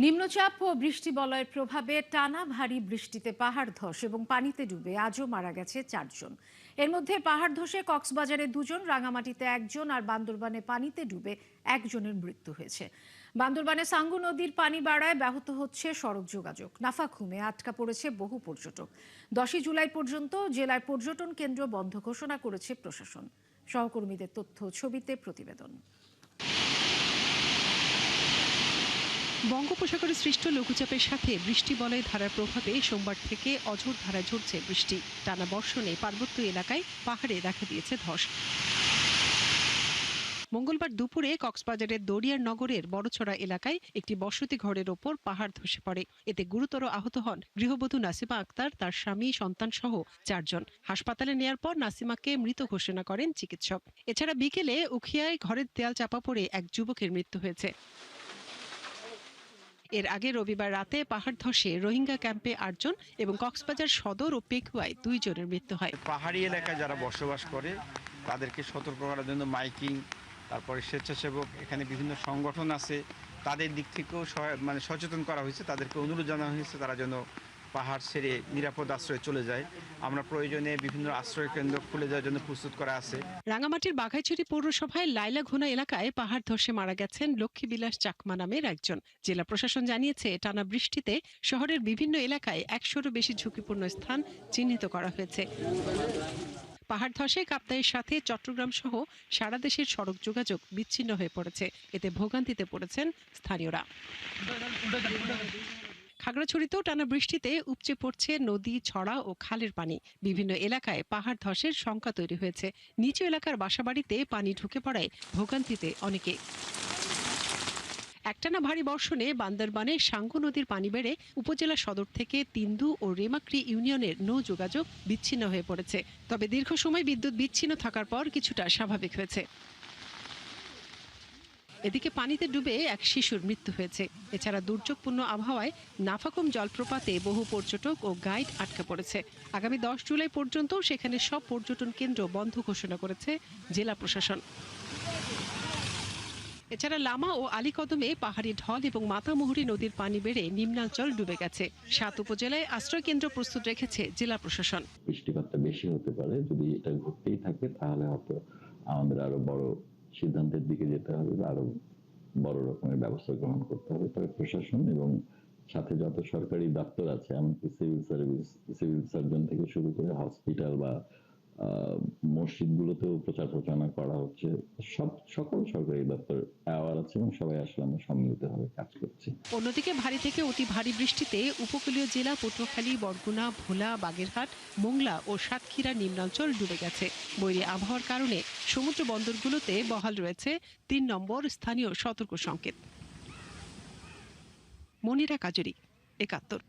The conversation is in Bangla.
নিম্নচাপ ও বৃষ্টিবলয়ের প্রভাবে টানা ভারী বৃষ্টিতে পাহাড় ধস এবং পানিতে ডুবে আজও মারা গেছে 4 জন। এর মধ্যে পাহাড় ধসে কক্সবাজারে 2 জন, রাঙামাটিতে 1 জন আর বান্দরবানে পানিতে ডুবে 1 জনের মৃত্যু হয়েছে। বান্দরবানে সাঙ্গু নদীর পানি বাড়ায় ব্যাহত হচ্ছে সড়ক যোগাযোগ। নাফাখুমে আটকা পড়েছে বহু পর্যটক। 10ই জুলাই পর্যন্ত জেলার পর্যটন কেন্দ্র বন্ধ ঘোষণা করেছে প্রশাসন। সহকর্মীদের তথ্য ছবিতে প্রতিবেদন। বঙ্গোপসাগরে সৃষ্ট লঘুচাপের সাথে বৃষ্টিবলয় ধারার প্রভাবে সোমবার থেকে অঝোর ধারায় ঝরছে বৃষ্টি। টানা বর্ষণে পার্বত্য এলাকায় পাহাড়ে দেখা দিয়েছে ধস। মঙ্গলবার দুপুরে কক্সবাজারের দরিয়ার নগরের বড়ছড়া এলাকায় একটি বসতি ঘরের ওপর পাহাড় ধসে পড়ে। এতে গুরুতর আহত হন গৃহবধূ নাসিমা আক্তার, তার স্বামী, সন্তান সহ 4 জন। হাসপাতালে নেয়ার পর নাসিমাকে মৃত ঘোষণা করেন চিকিৎসক। এছাড়া বিকেলে উখিয়ায় ঘরের দেয়াল চাপা পড়ে এক যুবকের মৃত্যু হয়েছে। এর আগে রবিবার রাতে পাহাড় ধসে রোহিঙ্গা ক্যাম্পে 8 জন এবং কক্সবাজার সদর ও পেকুয়ায় 2 জনের মৃত্যু হয়। পাহাড়ি এলাকায় যারা বসবাস করে তাদেরকে সতর্ক করার জন্য মাইকিং, তারপরে স্বেচ্ছাসেবক, এখানে বিভিন্ন সংগঠন আছে, তাদের দিক থেকেও সচেতন করা হয়েছে। তাদেরকে অনুরোধ জানানো হয়েছে তারা যেন পাহাড় ছেড়ে নিরাপদ আশ্রয়ে চলে যায়। আমরা প্রয়োজনে বিভিন্ন আশ্রয় কেন্দ্র খুলে দেওয়ার জন্য প্রস্তুত করা আছে। রাঙামাটির বাঘাইছড়ি পৌরসভায় লাইলাঘোনা এলাকায় পাহাড় ধসে মারা গেছেন লক্ষ্মীবিলাস চাকমা নামের 1 জন। জেলা প্রশাসন জানিয়েছে, টানা বৃষ্টিতে শহরের বিভিন্ন এলাকায় 100-রও বেশি ঝুঁকিপূর্ণ স্থান চিহ্নিত করা হয়েছে। পাহাড় ধসে কাপ্তাইয়ের সাথে চট্টগ্রাম সহ সারা দেশের সড়ক যোগাযোগ বিচ্ছিন্ন হয়ে পড়েছে। এতে ভোগান্তিতে পড়েছেন স্থানীয়রা। খাগড়াছড়িতেও টানা বৃষ্টিতে উপচে পড়ছে নদী, ছড়া ও খালের পানি। বিভিন্ন এলাকায় পাহাড় ধসের শঙ্কা তৈরি হয়েছে। নিচু এলাকার বাসাবাড়িতে পানি ঢুকে পড়ায় ভোগান্তিতে অনেকে। একটানা ভারী বর্ষণে বান্দরবানে সাঙ্গু নদীর পানি বেড়ে উপজেলা সদর থেকে তিন্দু ও রেমাক্রি ইউনিয়নের নৌ যোগাযোগ বিচ্ছিন্ন হয়ে পড়েছে। তবে দীর্ঘ সময় বিদ্যুৎ বিচ্ছিন্ন থাকার পর কিছুটা স্বাভাবিক হয়েছে। এদিকে পানিতে ডুবে এক শিশুর মৃত্যু হয়েছে। এছাড়া দুর্যোগপূর্ণ আবহাওয়ায় নাফাকুম জলপ্রপাতে বহু পর্যটক ও গাইড আটকা পড়েছে। আগামী 10 জুলাই পর্যন্ত সেখানে সব পর্যটন কেন্দ্র বন্ধ ঘোষণা করেছে জেলা প্রশাসন। এছাড়া লামা ও আলীকদমে পাহাড়ি ঢল এবং মাতামুহুরী নদীর পানি বেড়ে নিম্নাঞ্চল ডুবে গেছে। 7 উপজেলায় আশ্রয় কেন্দ্র প্রস্তুত রেখেছে জেলা প্রশাসন। বৃষ্টিপাতটা বেশি হতে পারে, যদি এটা ঘটতেই থাকে তাহলে হয়তো আমাদের আরো বড় সিদ্ধান্তের দিকে যেতে হবে, আরো বড় রকমের ব্যবস্থা গ্রহণ করতে হবে। তবে প্রশাসন এবং সাথে যত সরকারি দপ্তর আছে, এমনকি সিভিল সার্ভিস, সিভিল সার্জন থেকে শুরু করে হসপিটাল বা মসজিদগুলোতেও প্রচার প্রচারণা করা হচ্ছে। সকল সরকারি দপ্তর অ্যাওয়ার আছে এবং সবাই আসলে আমরা সম্মিলিতভাবে কাজ করছি। অন্যদিকে ভারী থেকে অতি ভারী বৃষ্টিতে উপকূলীয় জেলা পটুয়াখালী, বরগুনা, ভোলা, বাগেরহাট, মোংলা ও সাতক্ষীরার নিম্নাঞ্চল ডুবে গেছে। বৈরী আবহাওয়ার কারণে সমুদ্র বন্দরগুলোতে বহাল রয়েছে 3 নম্বর স্থানীয় সতর্ক সংকেত। মনিরা কাজরি, 71।